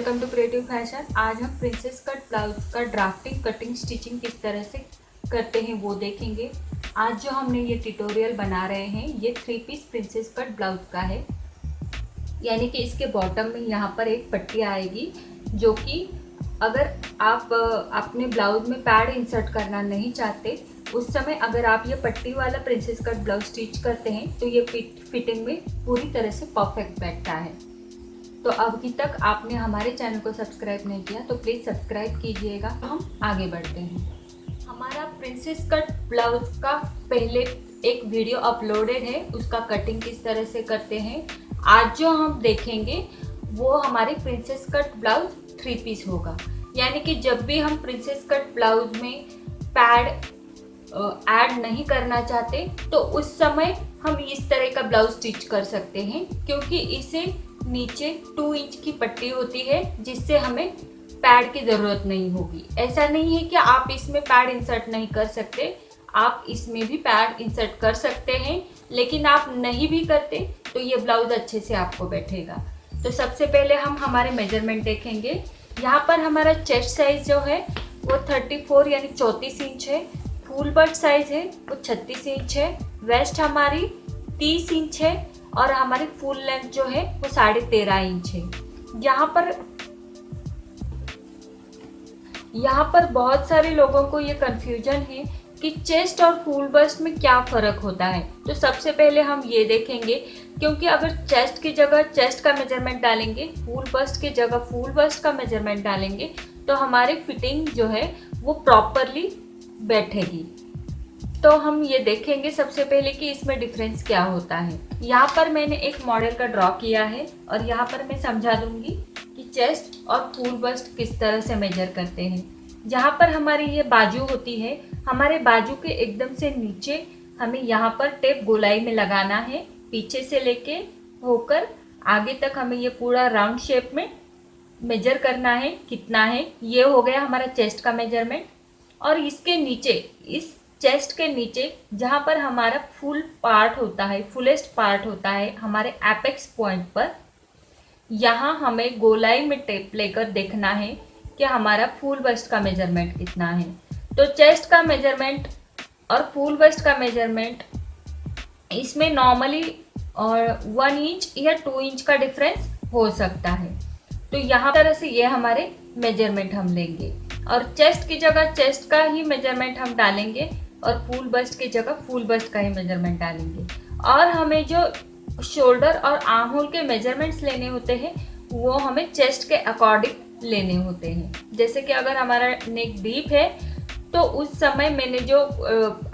Welcome to creative fashion. आज हम princess cut blouse का ड्राफ्टिंग, कटिंग, स्टिचिंग किस तरह से करते हैं वो देखेंगे। आज जो हमने ये ट्यूटोरियल बना रहे हैं ये 3 पीस प्रिंसेस कट ब्लाउज का है। यानी कि इसके बॉटम में यहाँ पर एक पट्टी आएगी जो कि अगर आप अपने ब्लाउज में पैड इंसर्ट करना नहीं चाहते उस समय अगर आप ये पट्टी वाला प्रिंसेस कट ब्लाउज स्टिच करते हैं तो ये फिटिंग में पूरी तरह से परफेक्ट बैठता है। तो अभी तक आपने हमारे चैनल को सब्सक्राइब नहीं किया तो प्लीज़ सब्सक्राइब कीजिएगा। तो हम आगे बढ़ते हैं। हमारा प्रिंसेस कट ब्लाउज का पहले एक वीडियो अपलोडेड है, उसका कटिंग किस तरह से करते हैं। आज जो हम देखेंगे वो हमारे प्रिंसेस कट ब्लाउज 3 पीस होगा। यानी कि जब भी हम प्रिंसेस कट ब्लाउज में पैड ऐड नहीं करना चाहते तो उस समय हम इस तरह का ब्लाउज स्टिच कर सकते हैं, क्योंकि इसे नीचे 2 इंच की पट्टी होती है जिससे हमें पैड की ज़रूरत नहीं होगी। ऐसा नहीं है कि आप इसमें पैड इंसर्ट नहीं कर सकते, आप इसमें भी पैड इंसर्ट कर सकते हैं, लेकिन आप नहीं भी करते तो ये ब्लाउज अच्छे से आपको बैठेगा। तो सबसे पहले हम हमारे मेजरमेंट देखेंगे। यहाँ पर हमारा चेस्ट साइज जो है वो 34 यानी 34 इंच है। फुल बस्ट साइज है वो 36 इंच है। वेस्ट हमारी 30 इंच है और हमारी फुल लेंथ जो है वो 13.5 इंच है। यहाँ पर बहुत सारे लोगों को ये कंफ्यूजन है कि चेस्ट और फुल बस्ट में क्या फ़र्क होता है। तो सबसे पहले हम ये देखेंगे, क्योंकि अगर चेस्ट की जगह चेस्ट का मेजरमेंट डालेंगे, फुल बस्ट की जगह फुल बस्ट का मेजरमेंट डालेंगे तो हमारी फिटिंग जो है वो प्रॉपरली बैठेगी। तो हम ये देखेंगे सबसे पहले कि इसमें डिफरेंस क्या होता है। यहाँ पर मैंने एक मॉडल का ड्रॉ किया है और यहाँ पर मैं समझा दूंगी कि चेस्ट और फुल बस्ट किस तरह से मेजर करते हैं। जहाँ पर हमारी ये बाजू होती है, हमारे बाजू के एकदम से नीचे हमें यहाँ पर टेप गोलाई में लगाना है। पीछे से लेके होकर आगे तक हमें ये पूरा राउंड शेप में मेजर करना है कितना है। ये हो गया हमारा चेस्ट का मेजरमेंट। और इसके नीचे, इस चेस्ट के नीचे जहाँ पर हमारा फुल पार्ट होता है, फुलेस्ट पार्ट होता है हमारे एपेक्स पॉइंट पर, यहाँ हमें गोलाई में टेप लेकर देखना है कि हमारा फुल बस्ट का मेजरमेंट कितना है। तो चेस्ट का मेजरमेंट और फुल बस्ट का मेजरमेंट इसमें नॉर्मली और 1 इंच या 2 इंच का डिफरेंस हो सकता है। तो यहाँ तरह से ये हमारे मेजरमेंट हम लेंगे और चेस्ट की जगह चेस्ट का ही मेजरमेंट हम डालेंगे और फुल बस्ट की जगह फुल बस्ट का ही मेजरमेंट डालेंगे। और हमें जो शोल्डर और आर्म होल के मेजरमेंट्स लेने होते हैं वो हमें चेस्ट के अकॉर्डिंग लेने होते हैं। जैसे कि अगर हमारा नेक डीप है तो उस समय मैंने जो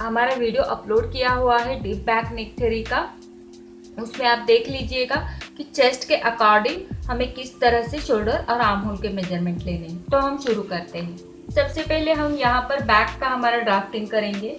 हमारा वीडियो अपलोड किया हुआ है डीप बैक नेक थ्योरी का, उसमें आप देख लीजिएगा कि चेस्ट के अकॉर्डिंग हमें किस तरह से शोल्डर और आर्म होल के मेजरमेंट लेने हैं। तो हम शुरू करते हैं। सबसे पहले हम यहाँ पर बैक का हमारा ड्राफ्टिंग करेंगे।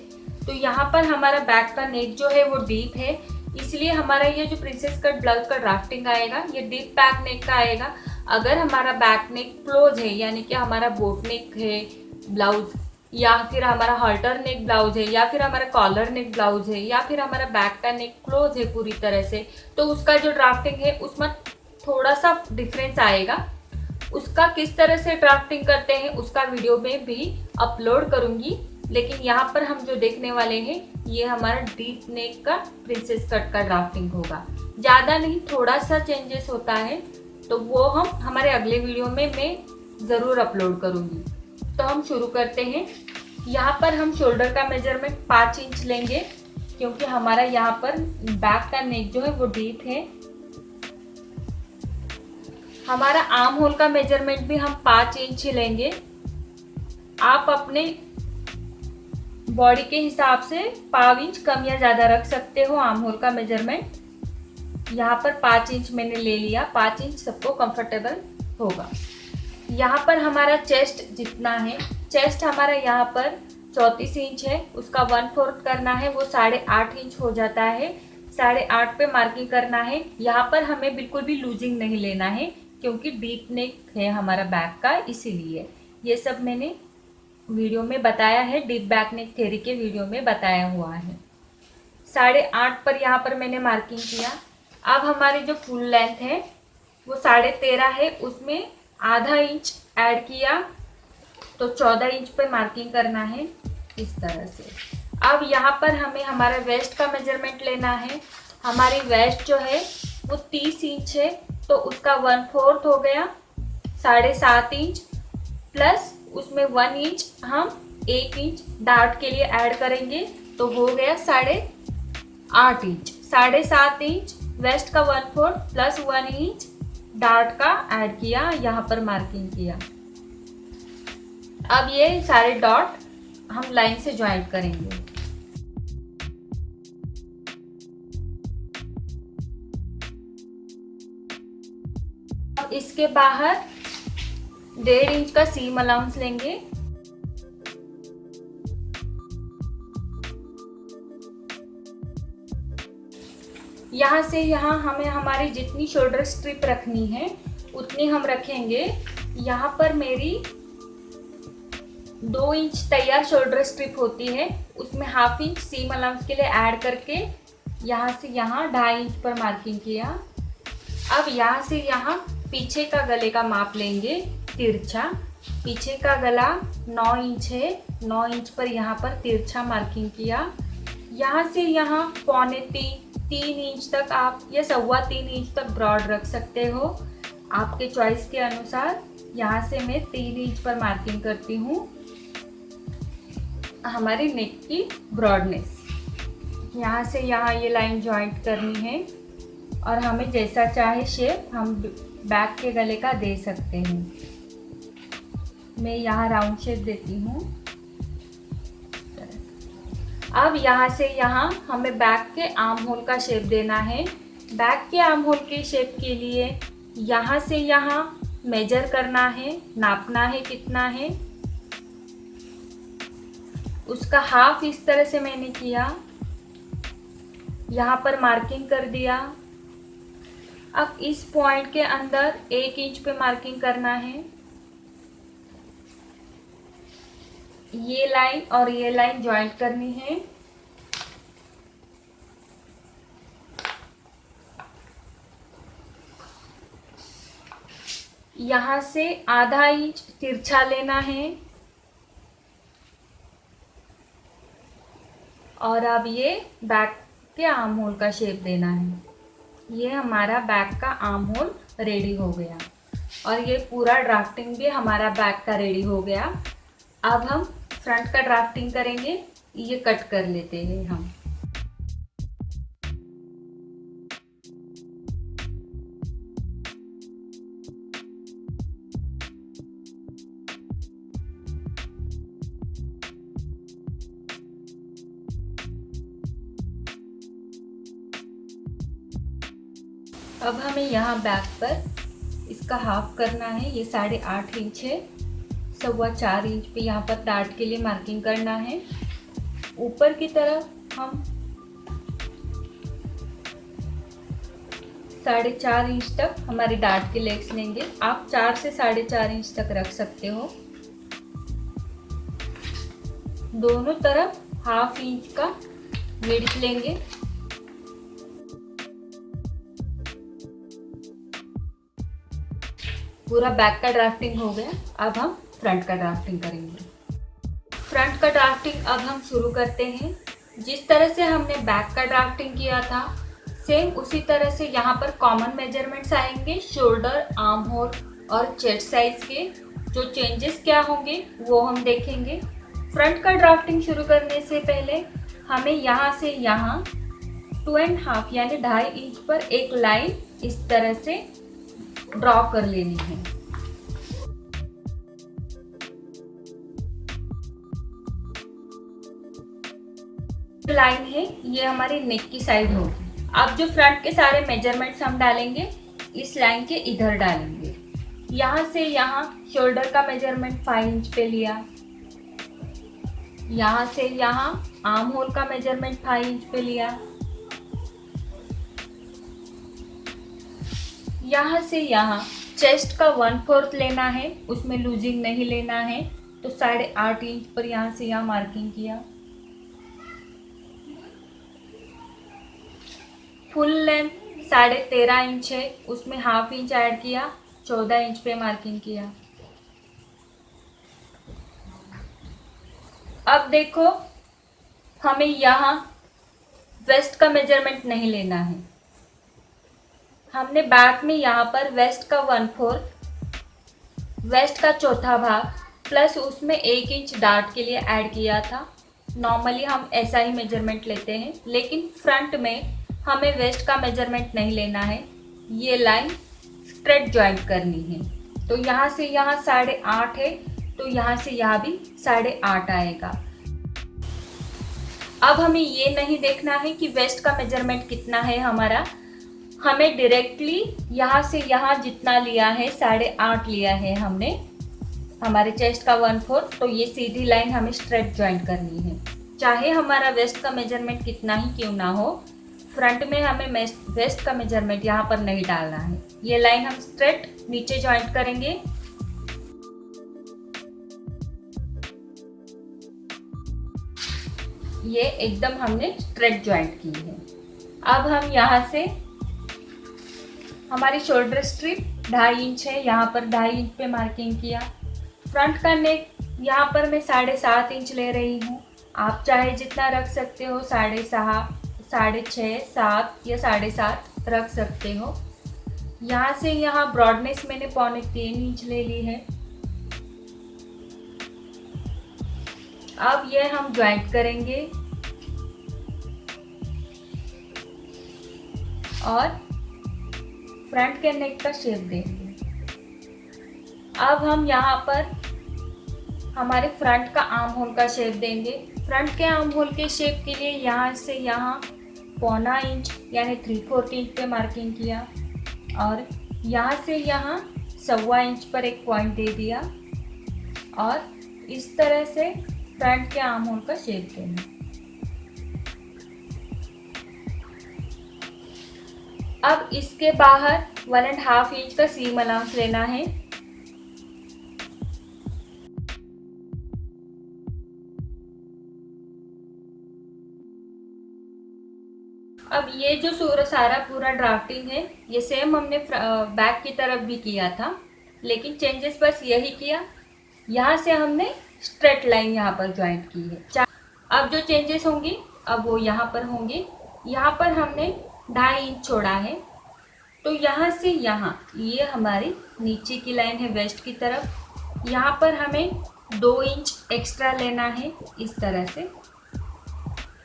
तो यहाँ पर हमारा बैक का नेक जो है वो डीप है, इसलिए हमारा ये जो प्रिंसेस कट ब्लाउज का ड्राफ्टिंग आएगा ये डीप बैक नेक का आएगा। अगर हमारा बैक नेक क्लोज है, यानी कि हमारा बोट नेक है ब्लाउज, या फिर हमारा हॉल्टर नेक ब्लाउज है, या फिर हमारा कॉलर नेक ब्लाउज है, या फिर हमारा बैक का नेक क्लोज है पूरी तरह से, तो उसका जो ड्राफ्टिंग है उसमें थोड़ा सा डिफरेंस आएगा। उसका किस तरह से ड्राफ्टिंग करते हैं उसका वीडियो में भी अपलोड करूंगी, लेकिन यहाँ पर हम जो देखने वाले हैं ये हमारा डीप नेक का प्रिंसेस कट का ड्राफ्टिंग होगा। ज़्यादा नहीं, थोड़ा सा चेंजेस होता है, तो वो हम हमारे अगले वीडियो में मैं ज़रूर अपलोड करूंगी। तो हम शुरू करते हैं। यहाँ पर हम शोल्डर का मेजरमेंट 5 इंच लेंगे, क्योंकि हमारा यहाँ पर बैक का नेक जो है वो डीप है। हमारा आर्म होल का मेजरमेंट भी हम 5 इंच ही लेंगे। आप अपने बॉडी के हिसाब से 5 इंच कम या ज़्यादा रख सकते हो आर्म होल का मेजरमेंट। यहाँ पर 5 इंच मैंने ले लिया, 5 इंच सबको कंफर्टेबल होगा। यहाँ पर हमारा चेस्ट जितना है, चेस्ट हमारा यहाँ पर 34 इंच है, उसका 1/4 करना है, वो 8.5 इंच हो जाता है। 8.5 पे मार्किंग करना है। यहाँ पर हमें बिल्कुल भी लूजिंग नहीं लेना है, क्योंकि डीप नेक है हमारा बैक का, इसीलिए ये सब मैंने वीडियो में बताया है, डीप बैक नेक थ्योरी के वीडियो में बताया हुआ है। 8.5 पर यहाँ पर मैंने मार्किंग किया। अब हमारी जो फुल लेंथ है वो 13.5 है, उसमें आधा इंच ऐड किया तो 14 इंच पे मार्किंग करना है इस तरह से। अब यहाँ पर हमें हमारा वेस्ट का मेजरमेंट लेना है। हमारी वेस्ट जो है वो 30 इंच है, तो उसका 1/4 हो गया 7.5 इंच, प्लस उसमें 1 इंच हम 1 इंच डार्ट के लिए ऐड करेंगे, तो हो गया 8.5 इंच। 7.5 इंच वेस्ट का 1/4 प्लस 1 इंच डार्ट का ऐड किया, यहाँ पर मार्किंग किया। अब ये सारे डॉट हम लाइन से ज्वाइंट करेंगे। अब इसके बाहर 1.5 इंच का सीम अलाउंस लेंगे। यहाँ से यहाँ हमें हमारी जितनी शोल्डर स्ट्रिप रखनी है उतनी हम रखेंगे। यहाँ पर मेरी 2 इंच तैयार शोल्डर स्ट्रिप होती है, उसमें 1/2 इंच सीम अलाउंस के लिए ऐड करके यहाँ से यहाँ 2.5 इंच पर मार्किंग किया। अब यहाँ से यहाँ पीछे का गले का माप लेंगे तिरछा। पीछे का गला 9 इंच है, 9 इंच पर यहाँ पर तिरछा मार्किंग किया। यहाँ से यहाँ 2.25-3 इंच तक आप या 3.25 इंच तक ब्रॉड रख सकते हो आपके चॉइस के अनुसार। यहाँ से मैं 3 इंच पर मार्किंग करती हूँ हमारी नेक की ब्रॉडनेस। यहाँ से यहाँ ये लाइन ज्वाइंट करनी है और हमें जैसा चाहे शेप हम बैक के गले का दे सकते हैं। मैं यहाँ राउंड शेप देती हूँ। अब यहाँ से यहाँ हमें बैक के आर्म होल का शेप देना है। बैक के आर्म होल के शेप के लिए यहाँ से यहाँ मेजर करना है, नापना है कितना है, उसका 1/2 इस तरह से मैंने किया, यहाँ पर मार्किंग कर दिया। अब इस पॉइंट के अंदर 1 इंच पे मार्किंग करना है। ये लाइन और ये लाइन ज्वाइंट करनी है। यहाँ से आधा इंच तिरछा लेना है और अब ये बैक के आर्म होल का शेप देना है। ये हमारा बैक का आर्म होल रेडी हो गया और ये पूरा ड्राफ्टिंग भी हमारा बैक का रेडी हो गया। अब हम फ्रंट का ड्राफ्टिंग करेंगे। ये कट कर लेते हैं हम। अब हमें यहाँ बैक पर इसका हाफ करना है। ये 8.5 इंच है, 4.25 इंच पे यहाँ पर डार्ट के लिए मार्किंग करना है। ऊपर की तरफ हम 4.5 इंच तक हमारी डार्ट के लेग्स लेंगे। आप 4 से 4.5 इंच तक रख सकते हो। दोनों तरफ 1/2 इंच का विड्थ लेंगे। पूरा बैक का ड्राफ्टिंग हो गया। अब हम फ्रंट का ड्राफ्टिंग करेंगे। फ्रंट का ड्राफ्टिंग अब हम शुरू करते हैं। जिस तरह से हमने बैक का ड्राफ्टिंग किया था सेम उसी तरह से यहाँ पर कॉमन मेजरमेंट्स आएंगे शोल्डर, आर्म होल और चेस्ट साइज के। जो चेंजेस क्या होंगे वो हम देखेंगे। फ्रंट का ड्राफ्टिंग शुरू करने से पहले हमें यहाँ से यहाँ 2.5 यानी 2.5 इंच पर एक लाइन इस तरह से ड्रॉ कर लेनी है। लाइन है ये हमारी नेक की साइड होगी। अब जो फ्रंट के सारे मेजरमेंट्स हम डालेंगे इस लाइन के इधर डालेंगे। यहाँ से यहाँ शोल्डर का मेजरमेंट 5 इंच पे लिया। यहाँ से यहाँ आर्म होल का मेजरमेंट 5 इंच पे लिया। यहाँ से यहाँ चेस्ट का 1/4 लेना है, उसमें लूजिंग नहीं लेना है, तो 8.5 इंच पर यहाँ से यहाँ मार्किंग किया। फुल लेंथ 13.5 इंच है, उसमें 1/2 इंच ऐड किया, 14 इंच पे मार्किंग किया। अब देखो, हमें यहाँ वेस्ट का मेजरमेंट नहीं लेना है। हमने बैक में यहाँ पर वेस्ट का 1/4, वेस्ट का चौथा भाग प्लस उसमें 1 इंच डार्ट के लिए ऐड किया था। नॉर्मली हम ऐसा ही मेजरमेंट लेते हैं, लेकिन फ्रंट में हमें वेस्ट का मेजरमेंट नहीं लेना है। ये लाइन स्ट्रेट जॉइंट करनी है। तो यहाँ से यहाँ 8.5 है, तो यहाँ से यहाँ भी 8.5 आएगा। अब हमें ये नहीं देखना है कि वेस्ट का मेजरमेंट कितना है हमारा, हमें डायरेक्टली यहाँ से यहाँ जितना लिया है 8.5 लिया है हमने हमारे चेस्ट का 1/4, तो ये सीधी लाइन हमें स्ट्रेट जॉइंट करनी है। चाहे हमारा वेस्ट का मेजरमेंट कितना ही क्यों ना हो, फ्रंट में हमें वेस्ट का मेजरमेंट यहाँ पर नहीं डालना है। ये लाइन हम स्ट्रेट नीचे जॉइंट करेंगे। ये एकदम हमने स्ट्रेट जॉइंट की है। अब हम यहाँ से हमारी शोल्डर स्ट्रिप 2.5 इंच है, यहाँ पर 2.5 इंच पे मार्किंग किया। फ्रंट का नेक यहाँ पर मैं 7.5 इंच ले रही हूँ। आप चाहे जितना रख सकते हो, 6.5, 6.5, 7 या 7.5 रख सकते हो। यहाँ से यहाँ ब्रॉडनेस मैंने 3.25 इंच ले ली है। अब ये हम ज्वाइंट करेंगे और फ्रंट के नेक का शेप देंगे। अब हम यहाँ पर हमारे फ्रंट का आर्म होल का शेप देंगे। फ्रंट के आर्म होल के शेप के लिए यहाँ से यहाँ 0.25 इंच यानी 3/4 इंच पे मार्किंग किया और यहाँ से यहाँ 1.25 इंच पर एक पॉइंट दे दिया और इस तरह से फ्रंट के आर्म होल का शेप देना। अब इसके बाहर 1.5 इंच का सीम अलाउंस लेना है। अब ये जो सारा पूरा ड्राफ्टिंग है, ये सेम हमने बैक की तरफ भी किया था, लेकिन चेंजेस बस यही किया, यहाँ से हमने स्ट्रेट लाइन यहाँ पर ज्वाइंट की है। अब जो चेंजेस होंगी अब वो यहाँ पर होंगे। यहाँ पर हमने 2.5 इंच छोड़ा है, तो यहाँ से यहाँ ये हमारी नीचे की लाइन है वेस्ट की तरफ। यहाँ पर हमें 2 इंच एक्स्ट्रा लेना है। इस तरह से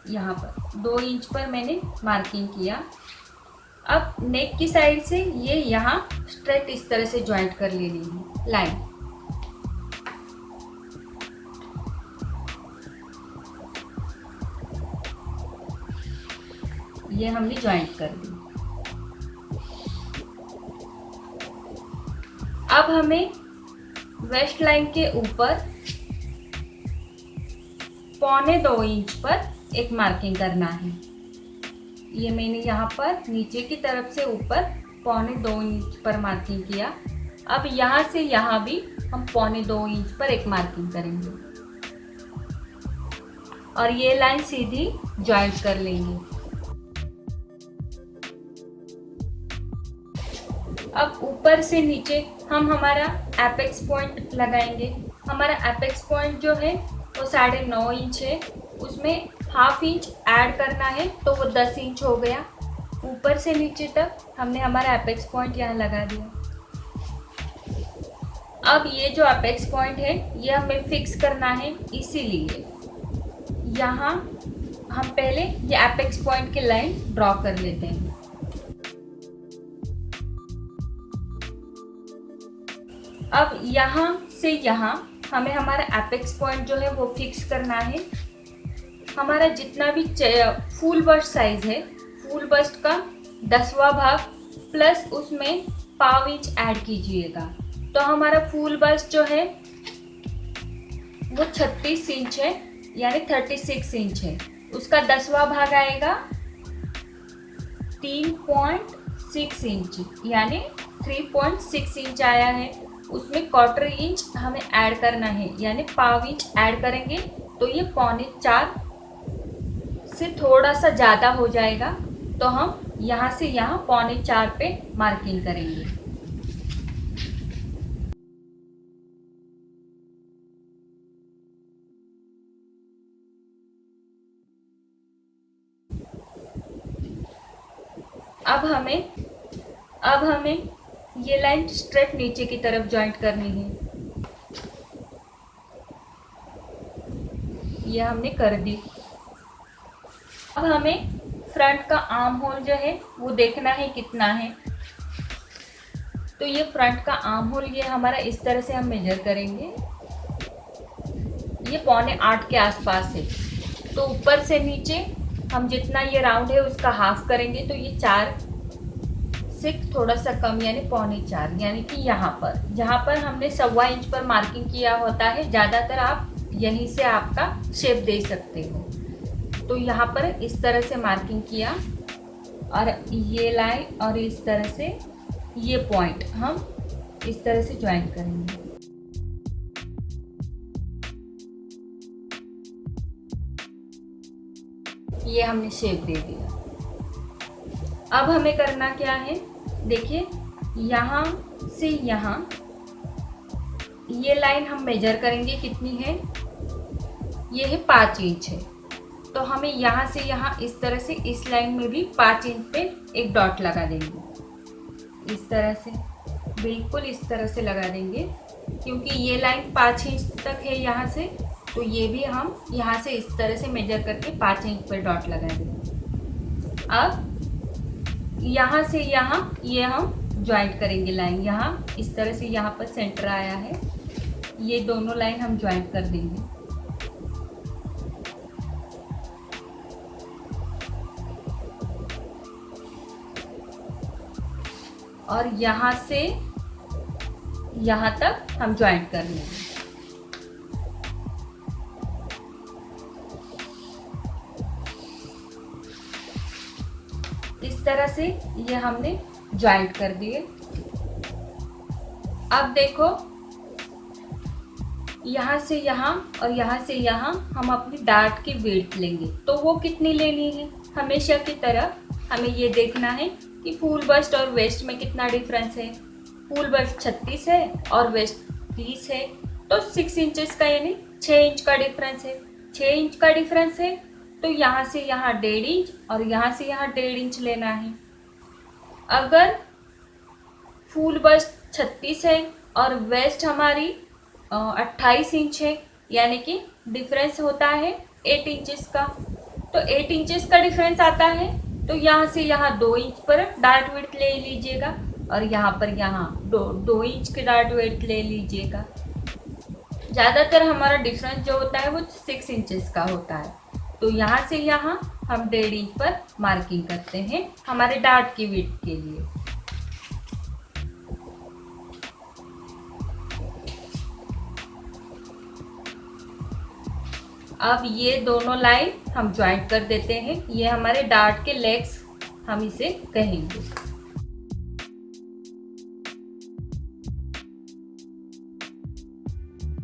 यहाँ पर 2 इंच पर मैंने मार्किंग किया। अब नेक की साइड से ये यहाँ स्ट्रेट इस तरह से ज्वाइंट कर लेनी है लाइन। ये हमने ज्वाइंट कर दी। अब हमें वेस्ट लाइन के ऊपर 1.25 इंच पर एक मार्किंग करना है। ये मैंने यहाँ पर नीचे की तरफ से ऊपर 1.25 इंच पर मार्किंग किया। अब यहाँ से यहाँ भी हम 1.25 इंच पर एक मार्किंग करेंगे और ये लाइन सीधी ज्वाइंट कर लेंगे। अब ऊपर से नीचे हम हमारा एपेक्स पॉइंट लगाएंगे। हमारा एपेक्स पॉइंट जो है वो 9.5 इंच है, उसमें 1/2 इंच ऐड करना है तो वो 10 इंच हो गया। ऊपर से नीचे तक हमने हमारा एपेक्स पॉइंट यहाँ लगा दिया। अब ये जो एपेक्स पॉइंट है ये हमें फिक्स करना है, इसीलिए यहाँ हम पहले ये एपेक्स पॉइंट की लाइन ड्रॉ कर लेते हैं। अब यहाँ से यहाँ हमें हमारा एपेक्स पॉइंट जो है वो फिक्स करना है। हमारा जितना भी फुल बस्ट साइज है, फुल बस्ट का 10वां भाग प्लस उसमें 1/2 इंच ऐड कीजिएगा, तो हमारा फुल बस्ट जो है वो 36 इंच है यानी 36 इंच है। उसका 10वां भाग आएगा 3.6 इंच यानी 3.6 इंच आया है। उसमें 1/4 इंच हमें ऐड करना है यानी 1/2 इंच ऐड करेंगे तो ये 3.25 से थोड़ा सा ज़्यादा हो जाएगा, तो हम यहाँ से यहाँ 3.25 पे मार्किंग करेंगे। अब हमें ये लाइन स्ट्रेट नीचे की तरफ जॉइंट करनी है। ये हमने कर दी। अब हमें फ्रंट का आर्म होल जो है वो देखना है कितना है। तो ये फ्रंट का आर्म होल ये हमारा इस तरह से हम मेजर करेंगे। ये 7.25 के आसपास है। तो ऊपर से नीचे हम जितना ये राउंड है उसका हाफ करेंगे, तो ये 4 से थोड़ा सा कम यानी 3.25, यानी कि यहाँ पर जहाँ पर हमने 1.25 इंच पर मार्किंग किया होता है, ज़्यादातर आप यहीं से आपका शेप दे सकते हो। तो यहाँ पर इस तरह से मार्किंग किया और ये लाइन और इस तरह से ये पॉइंट हम इस तरह से ज्वाइन करेंगे। ये हमने शेप दे दिया। अब हमें करना क्या है, देखिए यहाँ से यहाँ ये लाइन हम मेजर करेंगे कितनी है, ये है 5 इंच है। तो हमें यहाँ से यहाँ इस तरह से इस लाइन में भी 5 इंच पे एक डॉट लगा देंगे। इस तरह से बिल्कुल इस तरह से लगा देंगे, क्योंकि ये लाइन 5 इंच तक है यहाँ से, तो ये भी हम यहाँ से इस तरह से मेजर करके 5 इंच पर डॉट लगा देंगे। अब यहाँ से यहाँ ये हम ज्वाइंट करेंगे लाइन। यहाँ इस तरह से यहाँ पर सेंटर आया है, ये दोनों लाइन हम ज्वाइंट कर देंगे। और यहाँ से यहाँ तक हम ज्वाइंट कर लेंगे। इस तरह से ये हमने ज्वाइंट कर दिए। अब देखो यहाँ से यहाँ और यहाँ से यहाँ हम अपनी डार्ट की विड्थ लेंगे। तो वो कितनी लेनी है, हमेशा की तरह हमें ये देखना है कि फुल बस्ट और वेस्ट में कितना डिफरेंस है। फुल बस्ट 36 है और वेस्ट 30 है, तो 6 इंचेस का यानी 6 इंच का डिफरेंस है। 6 इंच का डिफरेंस है तो यहाँ से यहाँ 1.5 इंच और यहाँ से यहाँ 1.5 इंच लेना है। अगर फुल बस्ट 36 है और वेस्ट हमारी 28 इंच है, यानी कि डिफरेंस होता है 8 इंचेस का। तो 8 इंचेस का डिफरेंस आता है, तो यहाँ से यहाँ 2 इंच पर डार्ट विड्थ ले लीजिएगा और यहाँ पर यहाँ 2 इंच की डार्ट विड्थ ले लीजिएगा। ज़्यादातर हमारा डिफरेंस जो होता है वो 6 इंचेस का होता है। तो यहाँ से यहाँ हम 1.5 इंच पर मार्किंग करते हैं हमारे डार्ट की विड्थ के लिए। अब ये दोनों लाइन हम ज्वाइंट कर देते हैं। ये हमारे डार्ट के लेग्स हम इसे कहेंगे।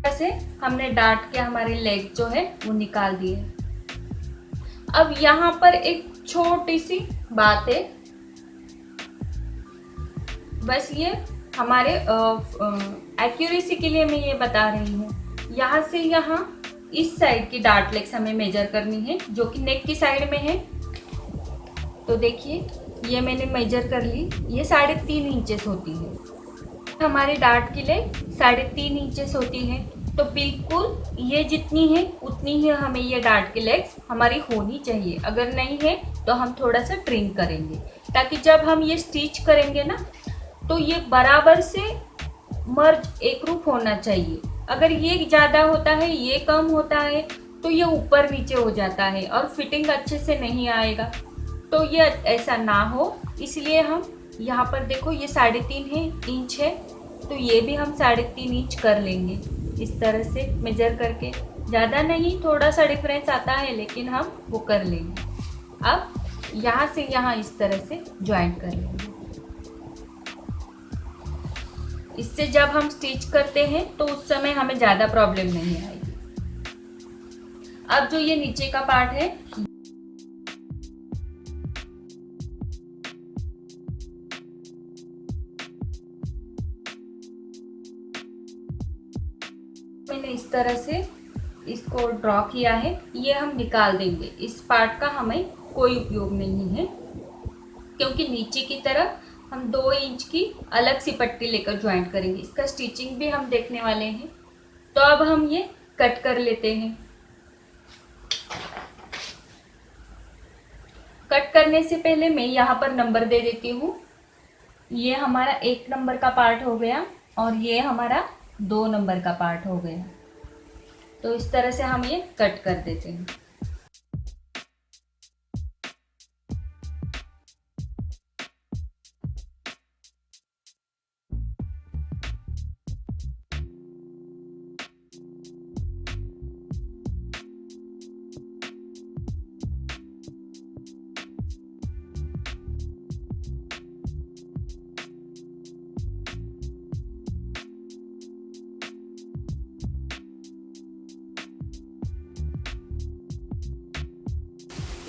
ऐसे हमने डार्ट के हमारे लेग जो है वो निकाल दिए। अब यहाँ पर एक छोटी सी बात है, बस ये हमारे एक्यूरेसी के लिए मैं ये बता रही हूँ। यहाँ से यहाँ इस साइड की डार्ट लेग्स हमें मेजर करनी है, जो कि नेक की साइड में है। तो देखिए ये मैंने मेजर कर ली, ये 3.5 इंचेस होती है। हमारी डार्ट की लेग 3.5 इंचेस होती है। तो बिल्कुल ये जितनी है उतनी ही हमें ये डार्ट की लेग्स हमारी होनी चाहिए। अगर नहीं है तो हम थोड़ा सा ट्रिम करेंगे, ताकि जब हम ये स्टिच करेंगे ना तो ये बराबर से मर्ज एक रूप होना चाहिए। अगर ये ज़्यादा होता है, ये कम होता है, तो ये ऊपर नीचे हो जाता है और फिटिंग अच्छे से नहीं आएगा। तो ये ऐसा ना हो, इसलिए हम यहाँ पर देखो ये 3.5 इंच है, तो ये भी हम 3.5 इंच कर लेंगे इस तरह से मेजर करके। ज़्यादा नहीं, थोड़ा सा डिफरेंस आता है, लेकिन हम वो कर लेंगे। अब यहाँ से यहाँ इस तरह से ज्वाइंट कर लेंगे। इससे जब हम स्टिच करते हैं तो उस समय हमें ज़्यादा प्रॉब्लम नहीं आएगी। अब जो ये नीचे का पार्ट है, मैंने इस तरह से इसको ड्रॉ किया है, ये हम निकाल देंगे। इस पार्ट का हमें कोई उपयोग नहीं है। क्योंकि नीचे की तरफ हम 2 इंच की अलग सी पट्टी लेकर ज्वाइंट करेंगे। इसका स्टिचिंग भी हम देखने वाले हैं। तो अब हम ये कट कर लेते हैं। कट करने से पहले मैं यहाँ पर नंबर दे देती हूँ। ये हमारा 1 नंबर का पार्ट हो गया और ये हमारा 2 नंबर का पार्ट हो गया। तो इस तरह से हम ये कट कर देते हैं।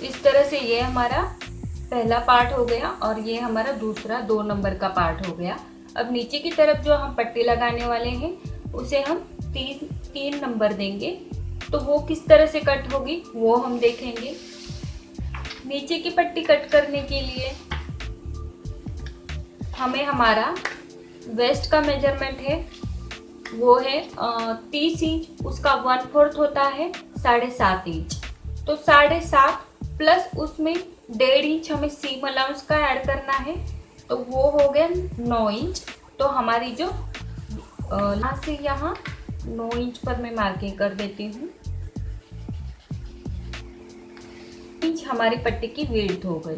इस तरह से ये हमारा पहला पार्ट हो गया और ये हमारा दूसरा 2 नंबर का पार्ट हो गया। अब नीचे की तरफ जो हम पट्टी लगाने वाले हैं उसे हम 3 नंबर देंगे। तो वो किस तरह से कट होगी वो हम देखेंगे। नीचे की पट्टी कट करने के लिए हमें हमारा वेस्ट का मेजरमेंट है वो है 30 इंच, उसका 1/4 होता है 7.5 इंच। तो 7.5 प्लस उसमें 1.5 इंच हमें सीम अलाउंस का ऐड करना है, तो वो हो गया 9 इंच। तो हमारी जो यहाँ से यहाँ 9 इंच पर मैं मार्किंग कर देती हूँ। इंच हमारी पट्टी की विड्थ हो गई।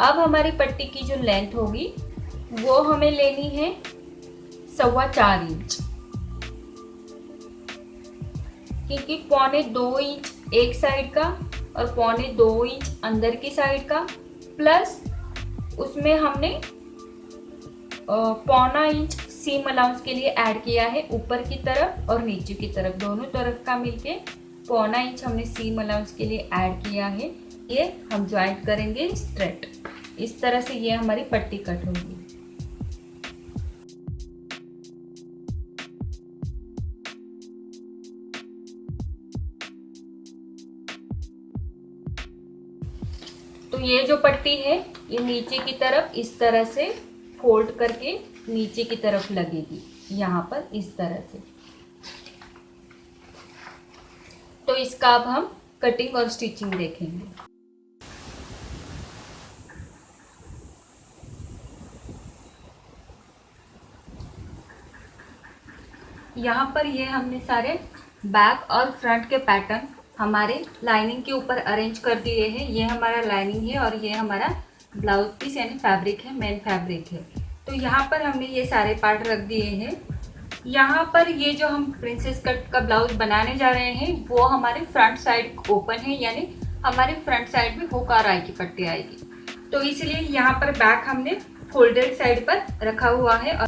अब हमारी पट्टी की जो लेंथ होगी वो हमें लेनी है 4.25 इंच, क्योंकि 1.25 इंच एक साइड का और 1.25 इंच अंदर की साइड का, प्लस उसमें हमने 1.25 इंच सीम अलाउंस के लिए ऐड किया है ऊपर की तरफ और नीचे की तरफ, दोनों तरफ का मिलके 1.25 इंच हमने सीम अलाउंस के लिए ऐड किया है। ये हम ज्वाइंट करेंगे स्ट्रेट। इस तरह से ये हमारी पट्टी कट होगी। तो ये जो पट्टी है ये नीचे की तरफ इस तरह से फोल्ड करके नीचे की तरफ लगेगी, यहाँ पर इस तरह से। तो इसका अब हम कटिंग और स्टिचिंग देखेंगे। यहाँ पर ये हमने सारे बैक और फ्रंट के पैटर्न हमारे लाइनिंग के ऊपर अरेंज कर दिए हैं। ये हमारा लाइनिंग है और ये हमारा ब्लाउज पीस यानी फैब्रिक है, मेन फैब्रिक है। तो यहाँ पर हमने ये सारे पार्ट रख दिए हैं। यहाँ पर ये जो हम प्रिंसेस कट का ब्लाउज बनाने जा रहे हैं वो हमारे फ्रंट साइड ओपन है, यानी हमारे फ्रंट साइड में हुक और आई की पट्टी आएगी। तो इसलिए यहाँ पर बैक हमने फोल्डेड साइड पर रखा हुआ है। और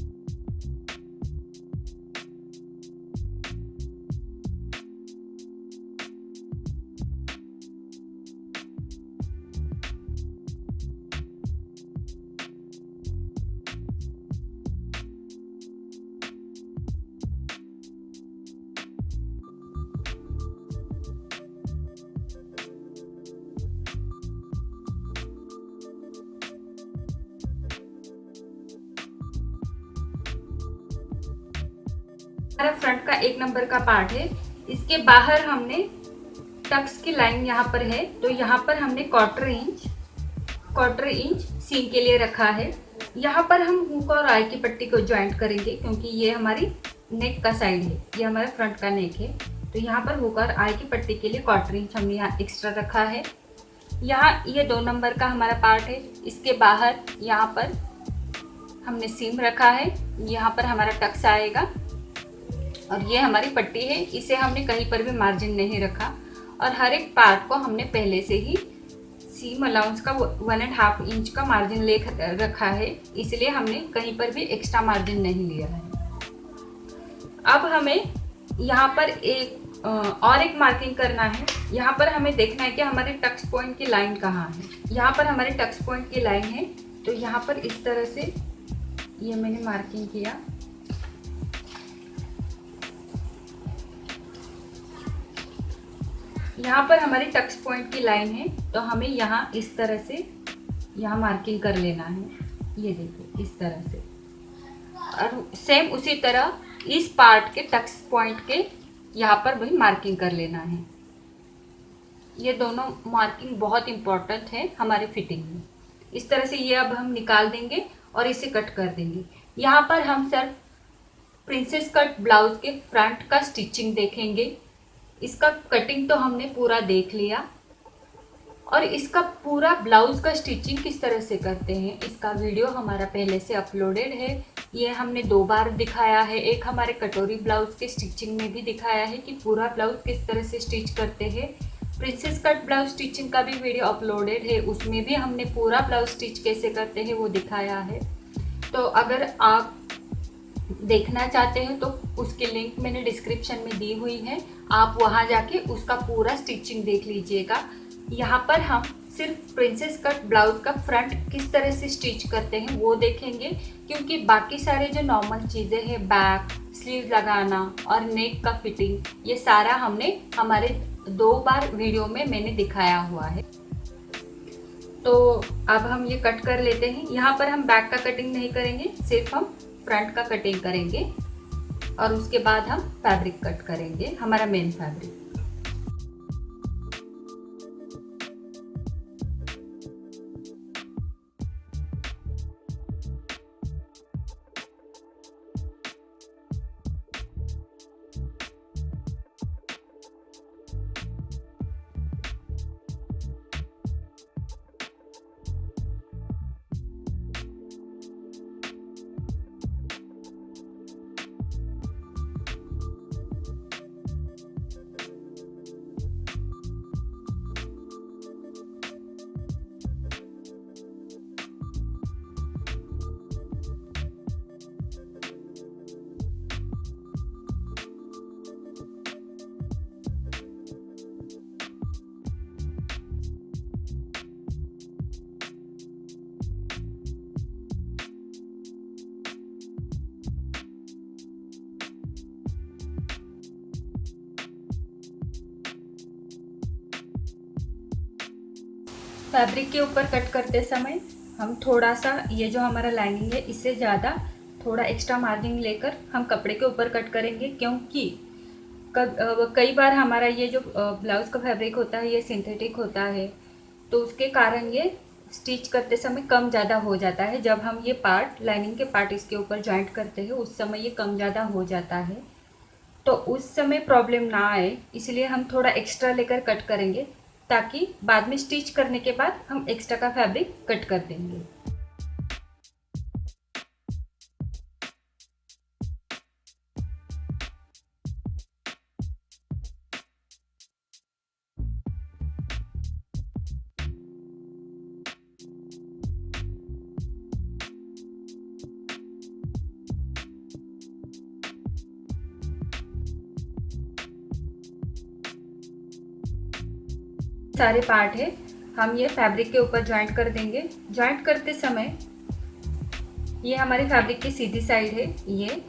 हमारा फ्रंट का 1 नंबर का पार्ट है। इसके बाहर हमने टक्स की लाइन यहाँ पर है, तो यहाँ पर हमने 1/4 इंच सीम के लिए रखा है। यहाँ पर हम हुक और आई की पट्टी को ज्वाइंट करेंगे, क्योंकि ये हमारी नेक का साइड है, ये हमारे फ्रंट का नेक है। तो यहाँ पर हुक और आई की पट्टी के लिए 1/4 इंच हमने यहाँ एक्स्ट्रा रखा है। यहाँ ये 2 नंबर का हमारा पार्ट है। इसके बाहर यहाँ पर हमने सीम रखा है, यहाँ पर हमारा टक्स आएगा और ये हमारी पट्टी है। इसे हमने कहीं पर भी मार्जिन नहीं रखा और हर एक पार्ट को हमने पहले से ही सीम अलाउंस का 1.5 इंच का मार्जिन ले रखा है, इसलिए हमने कहीं पर भी एक्स्ट्रा मार्जिन नहीं लिया है। अब हमें यहाँ पर एक मार्किंग करना है। यहाँ पर हमें देखना है कि हमारे टक्स पॉइंट की लाइन कहाँ है। यहाँ पर हमारे टक्स पॉइंट की लाइन है, तो यहाँ पर इस तरह से ये मैंने मार्किंग किया। यहाँ पर हमारी टक्स पॉइंट की लाइन है, तो हमें यहाँ इस तरह से यहाँ मार्किंग कर लेना है, ये देखो इस तरह से। और सेम उसी तरह इस पार्ट के टक्स पॉइंट के यहाँ पर भी मार्किंग कर लेना है। ये दोनों मार्किंग बहुत इम्पोर्टेंट है हमारे फिटिंग में। इस तरह से ये अब हम निकाल देंगे और इसे कट कर देंगे। यहाँ पर हम सर प्रिंसेस कट ब्लाउज के फ्रंट का स्टिचिंग देखेंगे। इसका कटिंग तो हमने पूरा देख लिया, और इसका पूरा ब्लाउज का स्टिचिंग किस तरह से करते हैं इसका वीडियो हमारा पहले से अपलोडेड है। ये हमने 2 बार दिखाया है, एक हमारे कटोरी ब्लाउज के स्टिचिंग में भी दिखाया है कि पूरा ब्लाउज किस तरह से स्टिच करते हैं। प्रिंसेस कट ब्लाउज स्टिचिंग का भी वीडियो अपलोडेड है, उसमें भी हमने पूरा ब्लाउज स्टिच कैसे करते हैं वो दिखाया है। तो अगर आप देखना चाहते हैं तो उसकी लिंक मैंने डिस्क्रिप्शन में दी हुई है, आप वहां जाके उसका पूरा स्टिचिंग देख लीजिएगा। यहाँ पर हम सिर्फ प्रिंसेस कट ब्लाउज का फ्रंट किस तरह से स्टिच करते हैं वो देखेंगे, क्योंकि बाकी सारे जो नॉर्मल चीज़ें हैं, बैक, स्लीव लगाना और नेक का फिटिंग, ये सारा हमने हमारे 2 बार वीडियो में मैंने दिखाया हुआ है। तो अब हम ये कट कर लेते हैं। यहाँ पर हम बैक का कटिंग नहीं करेंगे, सिर्फ हम फ्रंट का कटिंग करेंगे और उसके बाद हम फैब्रिक कट करेंगे, हमारा मेन फैब्रिक। फैब्रिक के ऊपर कट करते समय हम थोड़ा सा ये जो हमारा लाइनिंग है इससे ज़्यादा थोड़ा एक्स्ट्रा मार्जिन लेकर हम कपड़े के ऊपर कट करेंगे, क्योंकि कई बार हमारा ये जो ब्लाउज़ का फैब्रिक होता है ये सिंथेटिक होता है, तो उसके कारण ये स्टिच करते समय कम ज़्यादा हो जाता है। जब हम ये पार्ट, लाइनिंग के पार्ट इसके ऊपर जॉइंट करते हैं उस समय ये कम ज़्यादा हो जाता है, तो उस समय प्रॉब्लम ना आए इसलिए हम थोड़ा एक्स्ट्रा लेकर कट करेंगे, ताकि बाद में स्टिच करने के बाद हम एक्स्ट्रा का फैब्रिक कट कर देंगे। सारे पार्ट है हम ये फैब्रिक के ऊपर जॉइंट कर देंगे। जॉइंट करते समय ये हमारी फैब्रिक की सीधी साइड है ये,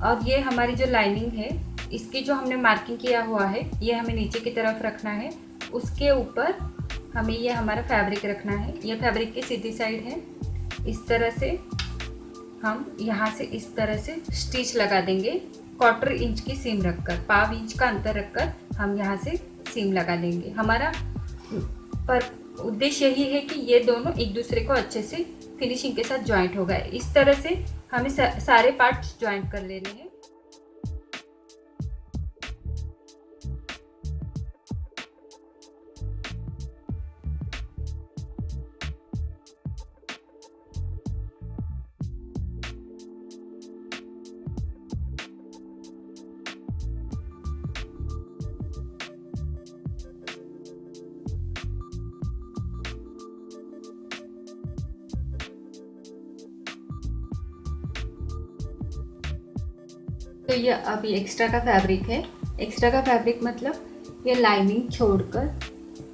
और ये हमारी जो लाइनिंग है इसकी जो हमने मार्किंग किया हुआ है ये हमें नीचे की तरफ रखना है, उसके ऊपर हमें ये हमारा फैब्रिक रखना है। ये फैब्रिक की सीधी साइड है। इस तरह से हम यहाँ से इस तरह से स्टिच लगा देंगे, 1/4 इंच की सीम रखकर, 1/2 इंच का अंतर रखकर हम यहाँ से सीम लगा देंगे। हमारा पर उद्देश्य यही है कि ये दोनों एक दूसरे को अच्छे से फिनिशिंग के साथ ज्वाइंट हो गए। इस तरह से हमें सारे पार्ट्स ज्वाइंट कर लेने हैं। तो ये अभी एक्स्ट्रा का फैब्रिक है। एक्स्ट्रा का फैब्रिक मतलब ये लाइनिंग छोड़कर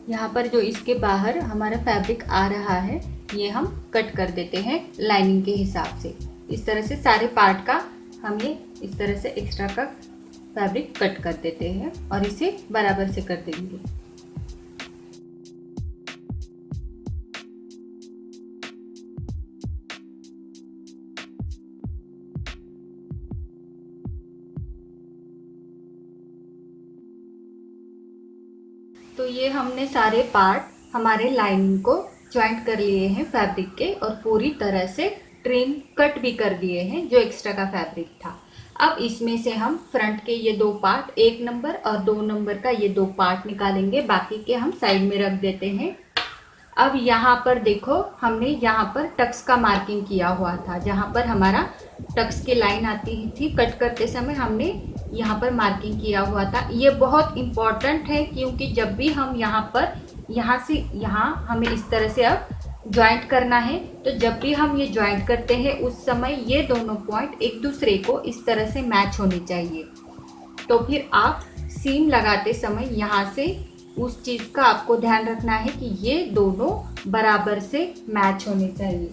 यहाँ पर जो इसके बाहर हमारा फैब्रिक आ रहा है ये हम कट कर देते हैं लाइनिंग के हिसाब से। इस तरह से सारे पार्ट का हम ये इस तरह से एक्स्ट्रा का फैब्रिक कट कर देते हैं और इसे बराबर से कर देंगे। तो ये हमने सारे पार्ट हमारे लाइनिंग को जॉइंट कर लिए हैं फैब्रिक के, और पूरी तरह से ट्रिम कट भी कर दिए हैं जो एक्स्ट्रा का फैब्रिक था। अब इसमें से हम फ्रंट के ये 2 पार्ट, 1 नंबर और 2 नंबर का ये 2 पार्ट निकालेंगे, बाकी के हम साइड में रख देते हैं। अब यहाँ पर देखो, हमने यहाँ पर टक्स का मार्किंग किया हुआ था, जहाँ पर हमारा टक्स की लाइन आती थी कट करते समय हमने यहाँ पर मार्किंग किया हुआ था। ये बहुत इम्पॉर्टेंट है क्योंकि जब भी हम यहाँ पर यहाँ से यहाँ हमें इस तरह से अब ज्वाइंट करना है, तो जब भी हम ये ज्वाइंट करते हैं उस समय ये दोनों पॉइंट एक दूसरे को इस तरह से मैच होने चाहिए। तो फिर आप सीम लगाते समय यहाँ से उस चीज़ का आपको ध्यान रखना है कि ये दोनों बराबर से मैच होने चाहिए।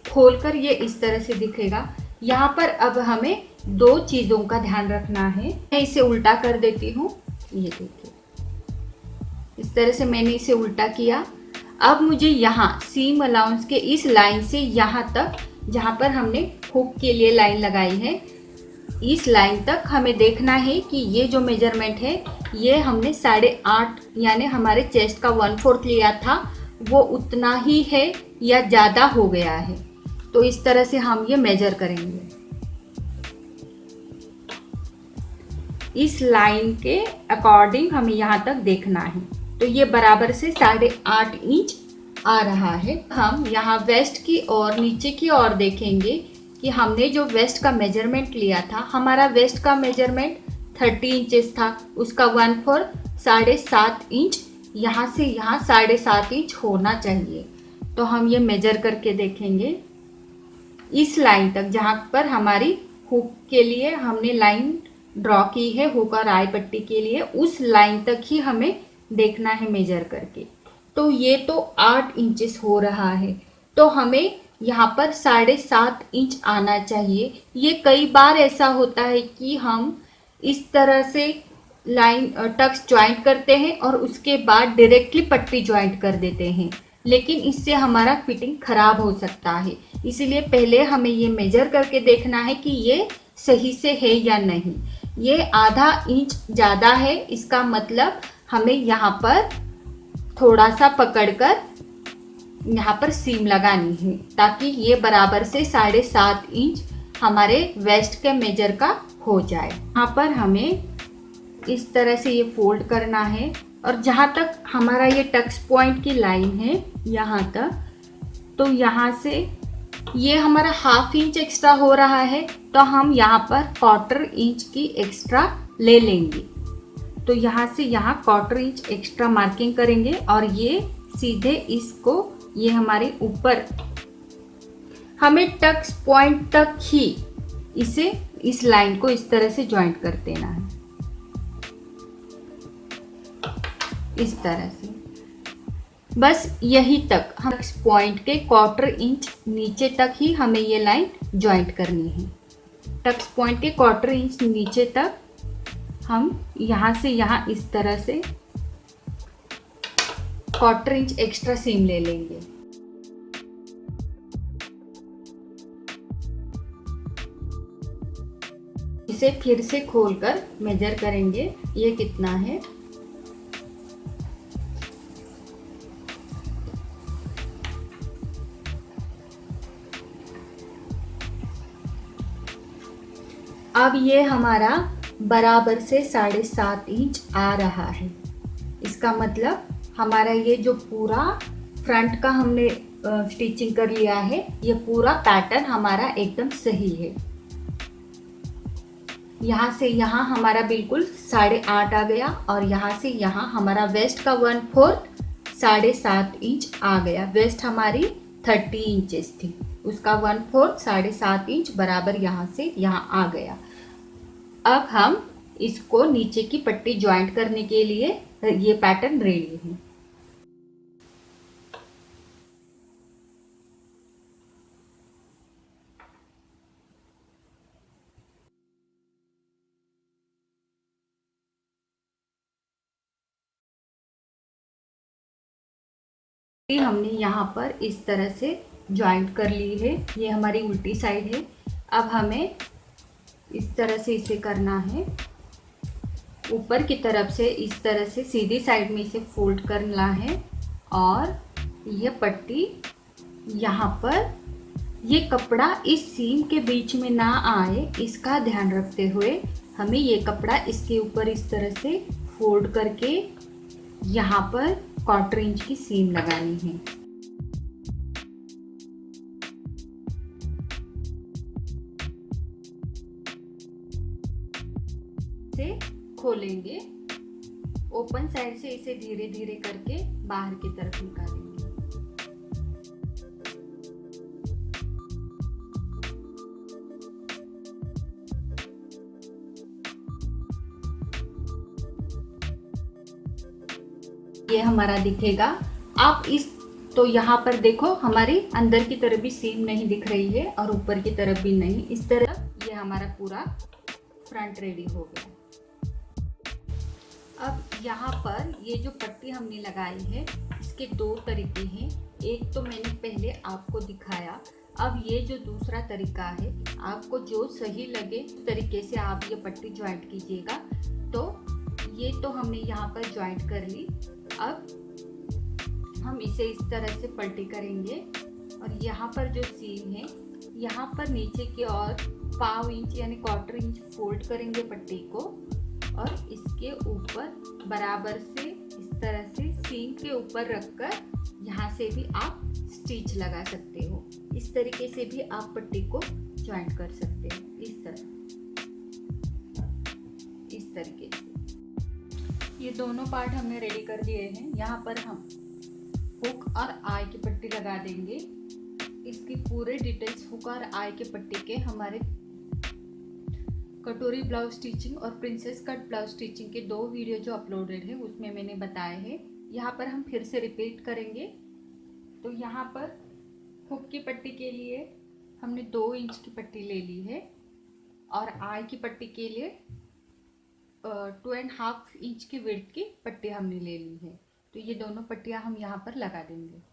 खोलकर ये इस तरह से दिखेगा। यहाँ पर अब हमें 2 चीज़ों का ध्यान रखना है। मैं इसे उल्टा कर देती हूँ, ये देखिए इस तरह से मैंने इसे उल्टा किया। अब मुझे यहाँ सीम अलाउंस के इस लाइन से यहाँ तक, जहाँ पर हमने हुक के लिए लाइन लगाई है, इस लाइन तक हमें देखना है कि ये जो मेजरमेंट है ये हमने 8.5 यानी हमारे चेस्ट का 1/4 लिया था, वो उतना ही है या ज़्यादा हो गया है। तो इस तरह से हम ये मेजर करेंगे। इस लाइन के अकॉर्डिंग हमें यहाँ तक देखना है। तो ये बराबर से 8.5 इंच आ रहा है। हम यहाँ वेस्ट की और नीचे की ओर देखेंगे कि हमने जो वेस्ट का मेजरमेंट लिया था, हमारा वेस्ट का मेजरमेंट 30 इंचेस था, उसका 1/4 7.5 इंच, यहाँ से यहाँ 7.5 इंच होना चाहिए। तो हम ये मेजर करके देखेंगे इस लाइन तक, जहाँ पर हमारी हुक के लिए हमने लाइन ड्रॉ की है, हुक और आई पट्टी के लिए, उस लाइन तक ही हमें देखना है मेजर करके। तो ये तो 8 इंचेस हो रहा है, तो हमें यहाँ पर 7.5 इंच आना चाहिए। ये कई बार ऐसा होता है कि हम इस तरह से लाइन टक्स ज्वाइंट करते हैं और उसके बाद डायरेक्टली पट्टी ज्वाइंट कर देते हैं, लेकिन इससे हमारा फिटिंग खराब हो सकता है। इसलिए पहले हमें ये मेजर करके देखना है कि ये सही से है या नहीं। ये आधा इंच ज़्यादा है, इसका मतलब हमें यहाँ पर थोड़ा सा पकड़कर यहाँ पर सीम लगानी है, ताकि ये बराबर से 7.5 इंच हमारे वेस्ट के मेजर का हो जाए। यहाँ पर हमें इस तरह से ये फोल्ड करना है, और जहाँ तक हमारा ये टक्स पॉइंट की लाइन है यहाँ तक, तो यहाँ से ये हमारा 1/2 इंच एक्स्ट्रा हो रहा है, तो हम यहाँ पर 1/4 इंच की एक्स्ट्रा ले लेंगे। तो यहाँ से यहाँ 1/4 इंच एक्स्ट्रा मार्किंग करेंगे, और ये सीधे इसको ये हमारे ऊपर हमें टक्स पॉइंट तक ही इसे इस लाइन को इस तरह से ज्वाइंट कर देना है, इस तरह से। बस यही तक, हम पॉइंट के 1/4 इंच नीचे तक ही हमें ये लाइन ज्वाइंट करनी है। टक्स पॉइंट के 1/4 इंच नीचे तक हम यहाँ से यहाँ इस तरह से 1/4 इंच एक्स्ट्रा सीम ले लेंगे। इसे फिर से खोलकर मेजर करेंगे ये कितना है। अब ये हमारा बराबर से 7.5 इंच आ रहा है। इसका मतलब हमारा ये जो पूरा फ्रंट का हमने स्टिचिंग कर लिया है, ये पूरा पैटर्न हमारा एकदम सही है। यहाँ से यहाँ हमारा बिल्कुल 8.5 आ गया, और यहाँ से यहाँ हमारा वेस्ट का 1/4 7.5 इंच आ गया। वेस्ट हमारी 30 इंचेस थी, उसका 1/4 7.5 इंच बराबर यहाँ से यहाँ आ गया। अब हम इसको नीचे की पट्टी ज्वाइंट करने के लिए ये पैटर्न रेडी है। हमने यहाँ पर इस तरह से ज्वाइंट कर ली है। ये हमारी उल्टी साइड है। अब हमें इस तरह से इसे करना है। ऊपर की तरफ से इस तरह से सीधी साइड में इसे फोल्ड करना है और ये पट्टी यहाँ पर, ये कपड़ा इस सीम के बीच में ना आए इसका ध्यान रखते हुए हमें ये कपड़ा इसके ऊपर इस तरह से फोल्ड करके यहाँ पर 1/4 इंच की सीम लगानी है। इसे खोलेंगे, ओपन साइड से इसे धीरे धीरे करके बाहर की तरफ निकालेंगे। ये हमारा दिखेगा। आप इस, तो यहाँ पर देखो हमारी अंदर की तरफ भी सीम नहीं दिख रही है और ऊपर की तरफ भी नहीं। इस तरह ये हमारा पूरा फ्रंट रेडी हो गया। अब यहाँ पर ये जो पट्टी हमने लगाई है इसके 2 तरीके हैं। एक तो मैंने पहले आपको दिखाया, अब ये जो दूसरा तरीका है, आपको जो सही लगे उस तरीके से आप ये पट्टी ज्वाइंट कीजिएगा। तो ये तो हमने यहाँ पर ज्वाइंट कर ली। अब हम इसे इस तरह से पलटी करेंगे और यहाँ पर जो सीम है यहाँ पर नीचे की ओर 1/4 इंच यानी 1/4 इंच फोल्ड करेंगे पट्टी को और इसके ऊपर बराबर से इस तरह से सीम के ऊपर रखकर यहाँ से भी आप स्टिच लगा सकते हो। इस तरीके से भी आप पट्टी को ज्वाइंट कर सकते हो। इस तरह, इस तरीके से ये दोनों पार्ट हमने रेडी कर दिए हैं। यहाँ पर हम हुक और आई की पट्टी लगा देंगे। इसकी पूरे डिटेल्स हुक और आई के पट्टी के हमारे कटोरी ब्लाउज स्टिचिंग और प्रिंसेस कट ब्लाउज स्टिचिंग के 2 वीडियो जो अपलोडेड है उसमें मैंने बताए हैं। यहाँ पर हम फिर से रिपीट करेंगे। तो यहाँ पर हुक की पट्टी के लिए हमने 2 इंच की पट्टी ले ली है और आई की पट्टी के लिए 2.5 इंच की विड्थ की पट्टी हमने ले ली है। तो ये दोनों पट्टियाँ हम यहाँ पर लगा देंगे।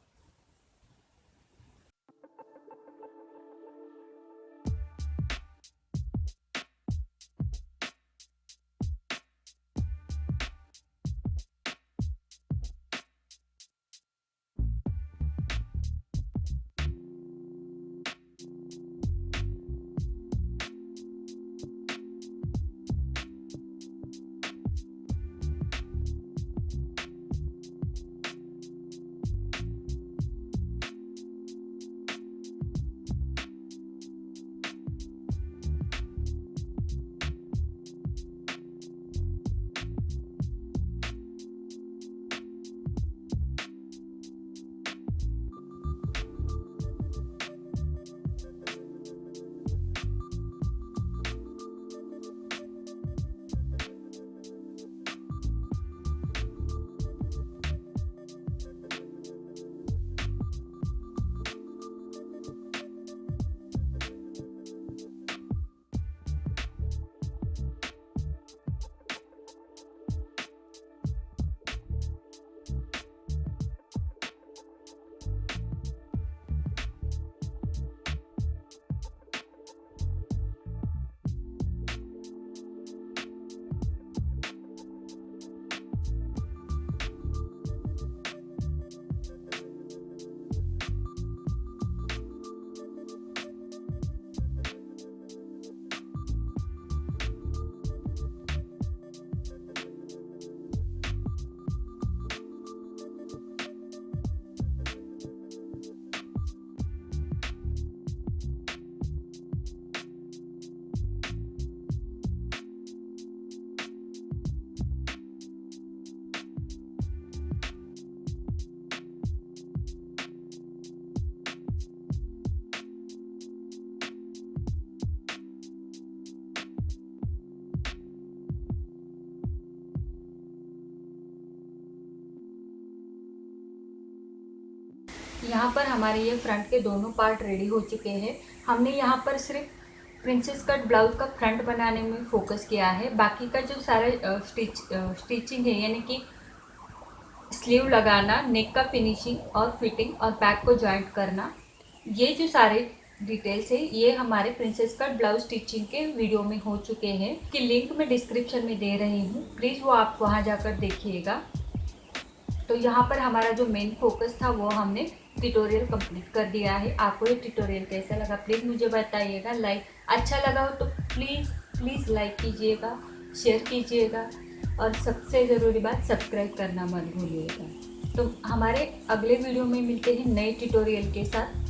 यहाँ पर हमारे ये फ्रंट के दोनों पार्ट रेडी हो चुके हैं। हमने यहाँ पर सिर्फ प्रिंसेस कट ब्लाउज का फ्रंट बनाने में फोकस किया है। बाकी का जो सारा स्टिचिंग है, यानी कि स्लीव लगाना, नेक का फिनिशिंग और फिटिंग और बैक को जॉइंट करना, ये जो सारे डिटेल्स है ये हमारे प्रिंसेस कट ब्लाउज स्टिचिंग के वीडियो में हो चुके हैं, कि लिंक मैं डिस्क्रिप्शन में दे रही हूँ, प्लीज़ वो आप वहाँ जाकर देखिएगा। तो यहाँ पर हमारा जो मेन फोकस था वो हमने ट्यूटोरियल कंप्लीट कर दिया है। आपको ये ट्यूटोरियल कैसा लगा प्लीज़ मुझे बताइएगा। लाइक अच्छा लगा हो तो प्लीज़ लाइक कीजिएगा, शेयर कीजिएगा और सबसे ज़रूरी बात सब्सक्राइब करना मत भूलिएगा। तो हमारे अगले वीडियो में मिलते हैं नए ट्यूटोरियल के साथ।